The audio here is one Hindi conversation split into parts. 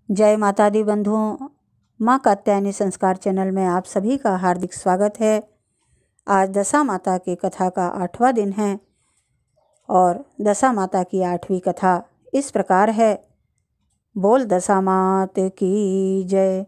जय माता दी बंधुओं, माँ कात्यायनी संस्कार चैनल में आप सभी का हार्दिक स्वागत है। आज दशा माता की कथा का 8वां दिन है और दशा माता की 8वीं कथा इस प्रकार है। बोल दशा मात की जय।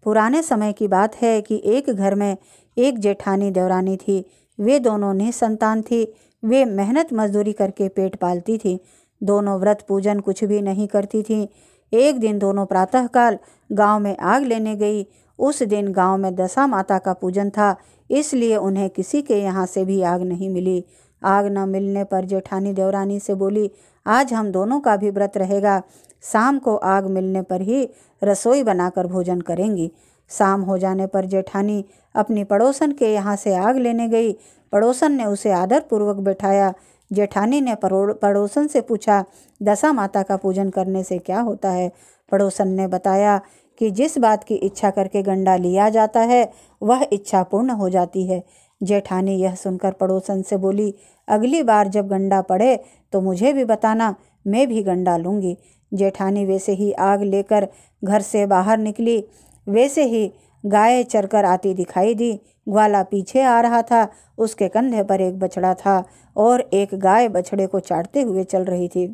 पुराने समय की बात है कि एक घर में एक जेठानी देवरानी थी। वे दोनों निसंतान थी। वे मेहनत मजदूरी करके पेट पालती थी। दोनों व्रत पूजन कुछ भी नहीं करती थीं। एक दिन दोनों प्रातःकाल गांव में आग लेने गई। उस दिन गांव में दशा माता का पूजन था, इसलिए उन्हें किसी के यहाँ से भी आग नहीं मिली। आग न मिलने पर जेठानी देवरानी से बोली, आज हम दोनों का भी व्रत रहेगा। शाम को आग मिलने पर ही रसोई बनाकर भोजन करेंगी। शाम हो जाने पर जेठानी अपनी पड़ोसन के यहाँ से आग लेने गई। पड़ोसन ने उसे आदरपूर्वक बैठाया। जेठानी ने पड़ोसन से पूछा, दशा माता का पूजन करने से क्या होता है? पड़ोसन ने बताया कि जिस बात की इच्छा करके गंडा लिया जाता है वह इच्छा पूर्ण हो जाती है। जेठानी यह सुनकर पड़ोसन से बोली, अगली बार जब गंडा पड़े तो मुझे भी बताना, मैं भी गंडा लूँगी। जेठानी वैसे ही आग लेकर घर से बाहर निकली। वैसे ही गाय चरकर आती दिखाई दी। ग्वाला पीछे आ रहा था। उसके कंधे पर एक बछड़ा था और एक गाय बछड़े को चाटते हुए चल रही थी।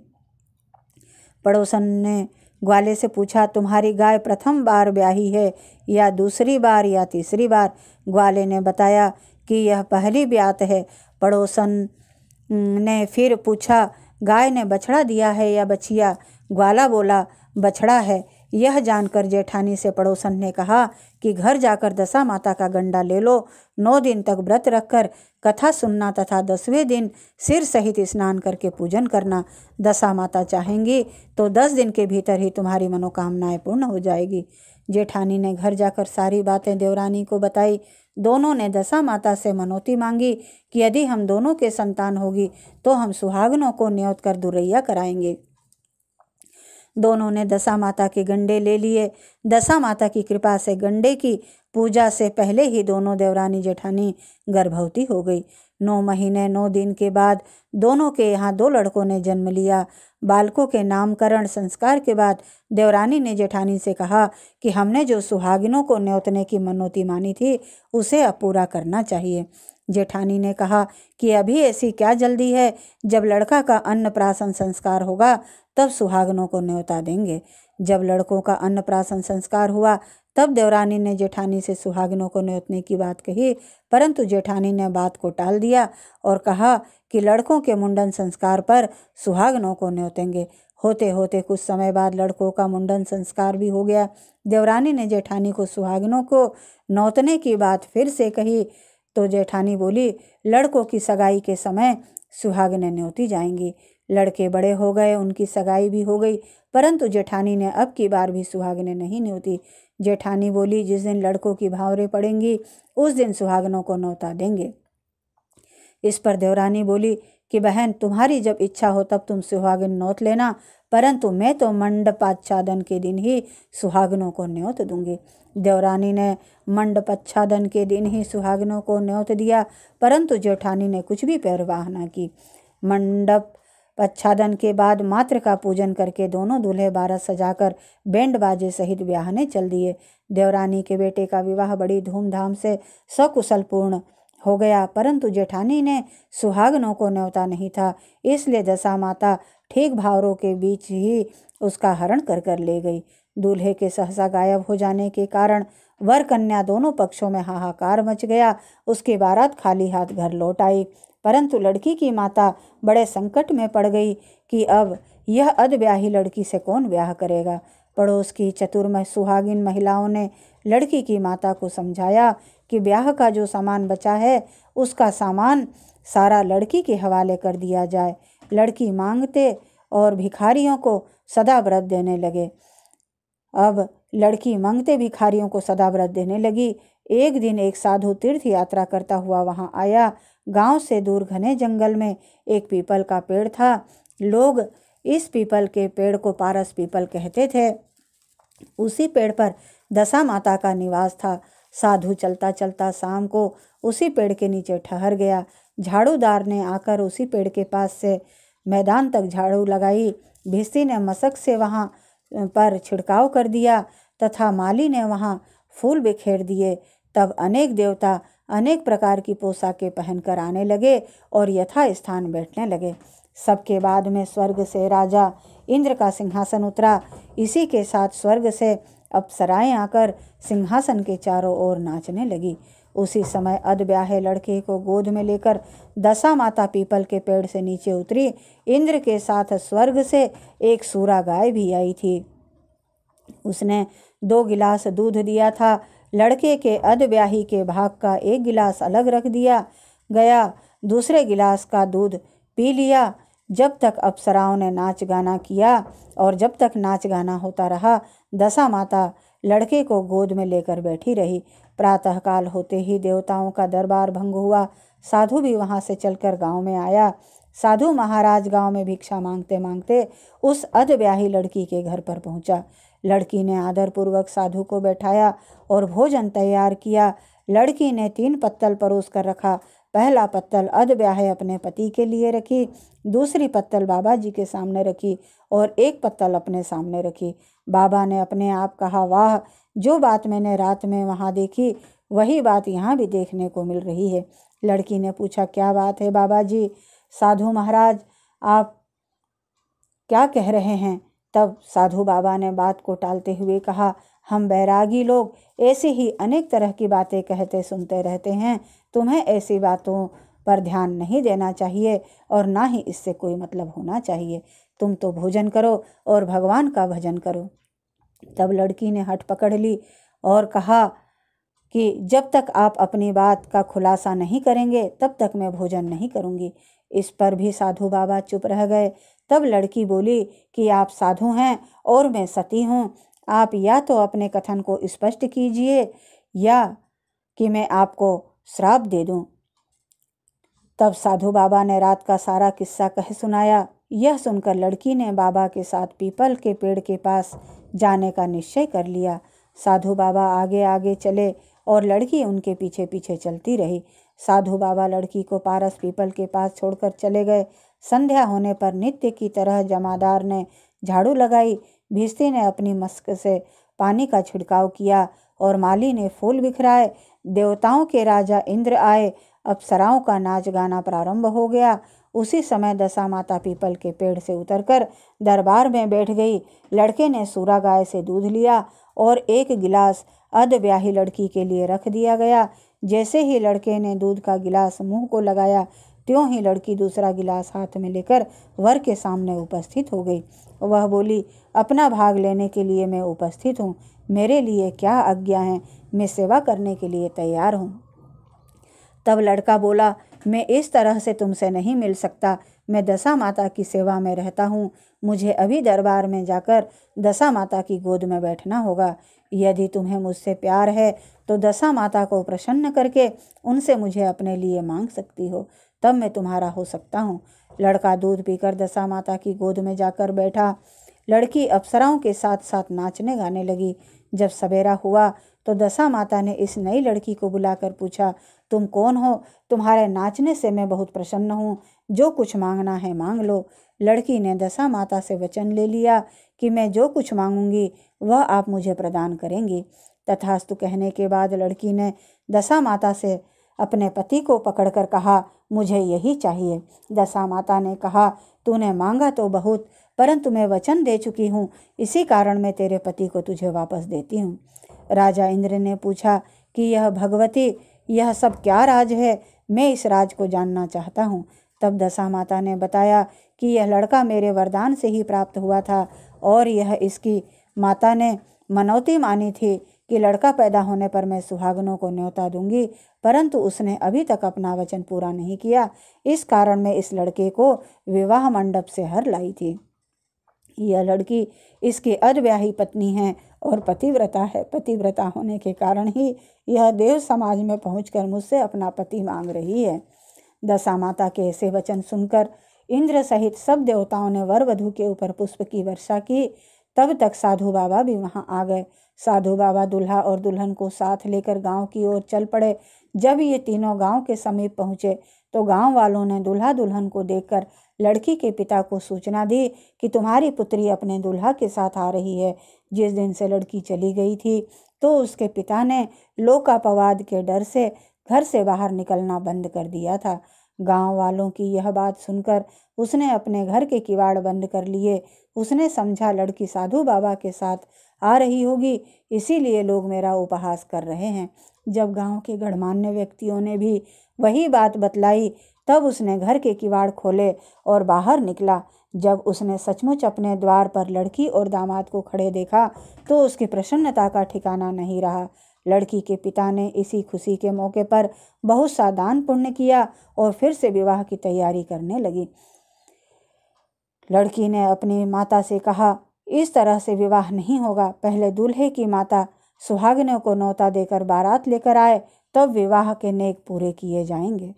पड़ोसन ने ग्वाले से पूछा, तुम्हारी गाय प्रथम बार ब्याही है या दूसरी बार या तीसरी बार? ग्वाले ने बताया कि यह पहली ब्यात है। पड़ोसन ने फिर पूछा, गाय ने बछड़ा दिया है या बछिया? ग्वाला बोला, बछड़ा है। यह जानकर जेठानी से पड़ोसन ने कहा कि घर जाकर दशा माता का गंडा ले लो। 9 दिन तक व्रत रखकर कथा सुनना तथा 10वें दिन सिर सहित स्नान करके पूजन करना। दशा माता चाहेंगी तो 10 दिन के भीतर ही तुम्हारी मनोकामनाएं पूर्ण हो जाएगी। जेठानी ने घर जाकर सारी बातें देवरानी को बताई। दोनों ने दशा माता से मनौती मांगी कि यदि हम दोनों के संतान होगी तो हम सुहागनों को न्योत कर दुरैया कराएंगे। दोनों ने दशा माता के गंडे ले लिए। दशा माता की कृपा से गंडे की पूजा से पहले ही दोनों देवरानी जेठानी गर्भवती हो गई। 9 महीने 9 दिन के बाद दोनों के यहाँ 2 लड़कों ने जन्म लिया। बालकों के नामकरण संस्कार के बाद देवरानी ने जेठानी से कहा कि हमने जो सुहागिनों को न्योतने की मनौती मानी थी उसे अब पूरा करना चाहिए। जेठानी ने कहा कि अभी ऐसी क्या जल्दी है, जब लड़का का अन्नप्राशन संस्कार होगा तब सुहागनों को न्योता देंगे। जब लड़कों का अन्नप्राशन संस्कार हुआ तब देवरानी ने जेठानी से सुहागिनों को न्योतने की बात कही, परंतु जेठानी ने बात को टाल दिया और कहा कि लड़कों के मुंडन संस्कार पर सुहागनों को न्योतेंगे। होते होते कुछ समय बाद लड़कों का मुंडन संस्कार भी हो गया। देवरानी ने जेठानी को सुहागिनों को न्योतने की बात फिर से कही तो जेठानी बोली, लड़कों की सगाई के समय सुहागिनें न्योती जाएंगी। लड़के बड़े हो गए, उनकी सगाई भी हो गई, परंतु जेठानी ने अब की बार भी सुहागिनें नहीं न्योती। जेठानी बोली, जिस दिन लड़कों की भावरें पड़ेंगी उस दिन सुहागनों को न्योता देंगे। इस पर देवरानी बोली कि बहन, तुम्हारी जब इच्छा हो तब तुम सुहागिन न्योत लेना, परंतु मैं तो मंडपाच्छादन के दिन ही सुहागिनों को न्योत दूंगी। देवरानी ने मंडपाच्छादन के दिन ही सुहागिनों को न्योत दिया, परंतु जेठानी ने कुछ भी परवाह न की। मंडप आच्छादन के बाद मात्र का पूजन करके दोनों दूल्हे बारात सजाकर बैंड बाजे सहित ब्याहने चल दिए। देवरानी के बेटे का विवाह बड़ी धूमधाम से सकुशल पूर्ण हो गया, परंतु जेठानी ने सुहागनों को न्योता नहीं था, इसलिए दशा माता ठीक भावरों के बीच ही उसका हरण कर कर ले गई। दूल्हे के सहसा गायब हो जाने के कारण वर कन्या दोनों पक्षों में हाहाकार मच गया। उसकी बारात खाली हाथ घर लौट आई, परंतु लड़की की माता बड़े संकट में पड़ गई कि अब यह अधब्याही लड़की से कौन ब्याह करेगा। पड़ोस की चतुर सुहागिन महिलाओं ने लड़की की माता को समझाया कि ब्याह का जो सामान बचा है उसका सामान सारा लड़की के हवाले कर दिया जाए। लड़की मांगते और भिखारियों को सदा व्रत देने लगे। अब लड़की मांगते भिखारियों को सदा व्रत देने लगी। एक दिन एक साधु तीर्थ यात्रा करता हुआ वहां आया। गांव से दूर घने जंगल में एक पीपल का पेड़ था। लोग इस पीपल के पेड़ को पारस पीपल कहते थे। उसी पेड़ पर दशा माता का निवास था। साधु चलता चलता शाम को उसी पेड़ के नीचे ठहर गया। झाड़ूदार ने आकर उसी पेड़ के पास से मैदान तक झाड़ू लगाई। भिस्ती ने मशक से वहां पर छिड़काव कर दिया तथा माली ने वहाँ फूल बिखेर दिए। तब अनेक देवता अनेक प्रकार की पोशाकें पहनकर आने लगे और यथा स्थान बैठने लगे। सबके बाद में स्वर्ग से राजा इंद्र का सिंहासन उतरा। इसी के साथ स्वर्ग से अप्सराएं आकर सिंहासन के चारों ओर नाचने लगी। उसी समय अधब्याहे लड़के को गोद में लेकर दशा माता पीपल के पेड़ से नीचे उतरी। इंद्र के साथ स्वर्ग से एक सूरा गाय भी आई थी। उसने 2 गिलास दूध दिया था। लड़के के अधब्याही के भाग का 1 गिलास अलग रख दिया गया। दूसरे गिलास का दूध पी लिया। जब तक अप्सराओं ने नाच गाना किया और जब तक नाच गाना होता रहा, दशा माता लड़के को गोद में लेकर बैठी रही। प्रातःकाल होते ही देवताओं का दरबार भंग हुआ। साधु भी वहां से चलकर गांव में आया। साधु महाराज गांव में भिक्षा मांगते मांगते उस अधब्याही लड़की के घर पर पहुंचा। लड़की ने आदरपूर्वक साधु को बैठाया और भोजन तैयार किया। लड़की ने 3 पत्तल परोस कर रखा। पहला पत्तल अधब्याहे अपने पति के लिए रखी, दूसरी पत्तल बाबा जी के सामने रखी और 1 पत्तल अपने सामने रखी। बाबा ने अपने आप कहा, वाह, जो बात मैंने रात में वहाँ देखी वही बात यहाँ भी देखने को मिल रही है। लड़की ने पूछा, क्या बात है बाबा जी? साधु महाराज, आप क्या कह रहे हैं? तब साधु बाबा ने बात को टालते हुए कहा, हम बैरागी लोग ऐसी ही अनेक तरह की बातें कहते सुनते रहते हैं। तुम्हें ऐसी बातों पर ध्यान नहीं देना चाहिए और ना ही इससे कोई मतलब होना चाहिए। तुम तो भोजन करो और भगवान का भजन करो। तब लड़की ने हठ पकड़ ली और कहा कि जब तक आप अपनी बात का खुलासा नहीं करेंगे तब तक मैं भोजन नहीं करूंगी। इस पर भी साधु बाबा चुप रह गए। तब लड़की बोली कि आप साधु हैं और मैं सती हूँ। आप या तो अपने कथन को स्पष्ट कीजिए या कि मैं आपको श्राप दे दूं। तब साधु बाबा ने रात का सारा किस्सा कह सुनाया। यह सुनकर लड़की ने बाबा के साथ पीपल के पेड़ के पास जाने का निश्चय कर लिया। साधु बाबा आगे आगे चले और लड़की उनके पीछे पीछे चलती रही। साधु बाबा लड़की को पारस पीपल के पास छोड़कर चले गए। संध्या होने पर नित्य की तरह जमादार ने झाड़ू लगाई, भिस्ती ने अपनी मस्क से पानी का छिड़काव किया और माली ने फूल बिखराए। देवताओं के राजा इंद्र आए। अप्सराओं का नाच गाना प्रारंभ हो गया। उसी समय दशा माता पीपल के पेड़ से उतरकर दरबार में बैठ गई। लड़के ने सूरा गाय से दूध लिया और 1 गिलास अधब्याही लड़की के लिए रख दिया गया। जैसे ही लड़के ने दूध का गिलास मुंह को लगाया, त्यों ही लड़की दूसरा गिलास हाथ में लेकर वर के सामने उपस्थित हो गई। वह बोली, अपना भाग लेने के लिए मैं उपस्थित हूँ। मेरे लिए क्या आज्ञा है? मैं सेवा करने के लिए तैयार हूँ। तब लड़का बोला, मैं इस तरह से तुमसे नहीं मिल सकता। मैं दशा माता की सेवा में रहता हूँ। मुझे अभी दरबार में जाकर दशा माता की गोद में बैठना होगा। यदि तुम्हें मुझसे प्यार है तो दशा माता को प्रसन्न करके उनसे मुझे अपने लिए मांग सकती हो, तब मैं तुम्हारा हो सकता हूँ। लड़का दूध पीकर दशा माता की गोद में जाकर बैठा। लड़की अप्सराओं के साथ साथ नाचने गाने लगी। जब सवेरा हुआ तो दशा माता ने इस नई लड़की को बुलाकर पूछा, तुम कौन हो? तुम्हारे नाचने से मैं बहुत प्रसन्न हूँ। जो कुछ मांगना है मांग लो। लड़की ने दशा माता से वचन ले लिया कि मैं जो कुछ मांगूंगी वह आप मुझे प्रदान करेंगी। तथास्तु कहने के बाद लड़की ने दशा माता से अपने पति को पकड़कर कहा, मुझे यही चाहिए। दशा माता ने कहा, तूने मांगा तो बहुत, परंतु मैं वचन दे चुकी हूँ, इसी कारण मैं तेरे पति को तुझे वापस देती हूँ। राजा इंद्र ने पूछा कि यह भगवती, यह सब क्या राज है? मैं इस राज को जानना चाहता हूँ। तब दशा माता ने बताया कि यह लड़का मेरे वरदान से ही प्राप्त हुआ था और यह इसकी माता ने मनौती मानी थी कि लड़का पैदा होने पर मैं सुहागनों को न्योता दूंगी, परंतु उसने अभी तक अपना वचन पूरा नहीं किया। इस कारण मैं इस लड़के को विवाह मंडप से हर लाई थी। यह लड़की इसकी अधब्याही पत्नी है और पतिव्रता है। पतिव्रता होने के कारण ही यह देव समाज में पहुंचकर मुझसे अपना पति मांग रही है। दशा माता के ऐसे वचन सुनकर इंद्र सहित सब देवताओं ने वर वधू के ऊपर पुष्प की वर्षा की। तब तक साधु बाबा भी वहां आ गए। साधु बाबा दूल्हा और दुल्हन को साथ लेकर गांव की ओर चल पड़े। जब ये तीनों गांव के समीप पहुंचे तो गांव वालों ने दूल्हा दुल्हन को देखकर लड़की के पिता को सूचना दी कि तुम्हारी पुत्री अपने दूल्हा के साथ आ रही है। जिस दिन से लड़की चली गई थी तो उसके पिता ने लोकापवाद के डर से घर से बाहर निकलना बंद कर दिया था। गांव वालों की यह बात सुनकर उसने अपने घर के किवाड़ बंद कर लिए। उसने समझा लड़की साधु बाबा के साथ आ रही होगी, इसीलिए लोग मेरा उपहास कर रहे हैं। जब गांव के गणमान्य व्यक्तियों ने भी वही बात बतलाई तब उसने घर के किवाड़ खोले और बाहर निकला। जब उसने सचमुच अपने द्वार पर लड़की और दामाद को खड़े देखा तो उसकी प्रसन्नता का ठिकाना नहीं रहा। लड़की के पिता ने इसी खुशी के मौके पर बहुत सा दान पुण्य किया और फिर से विवाह की तैयारी करने लगी। लड़की ने अपनी माता से कहा, इस तरह से विवाह नहीं होगा। पहले दूल्हे की माता सुहागिनों को न्योता देकर बारात लेकर आए, तब विवाह के नेक पूरे किए जाएंगे।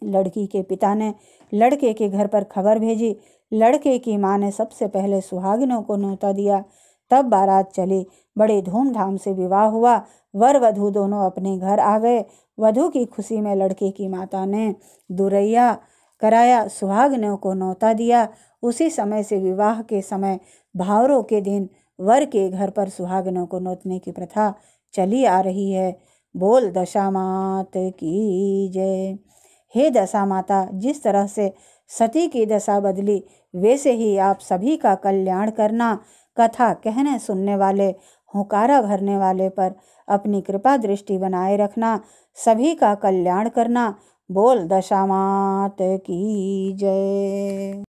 लड़की के पिता ने लड़के के घर पर खबर भेजी। लड़के की माँ ने सबसे पहले सुहागिनों को न्योता दिया, तब बारात चली। बड़े धूमधाम से विवाह हुआ। वर वधू दोनों अपने घर आ गए। वधू की खुशी में लड़के की माता ने दुरैया कराया, सुहागिनों को न्योता दिया। उसी समय से विवाह के समय भावरों के दिन वर के घर पर सुहागिनों को नोतने की प्रथा चली आ रही है। बोल दशा मात की जय। हे दशा माता, जिस तरह से सती की दशा बदली वैसे ही आप सभी का कल्याण करना। कथा कहने सुनने वाले, हुंकारा भरने वाले पर अपनी कृपा दृष्टि बनाए रखना। सभी का कल्याण करना। बोल दशा मात की जय।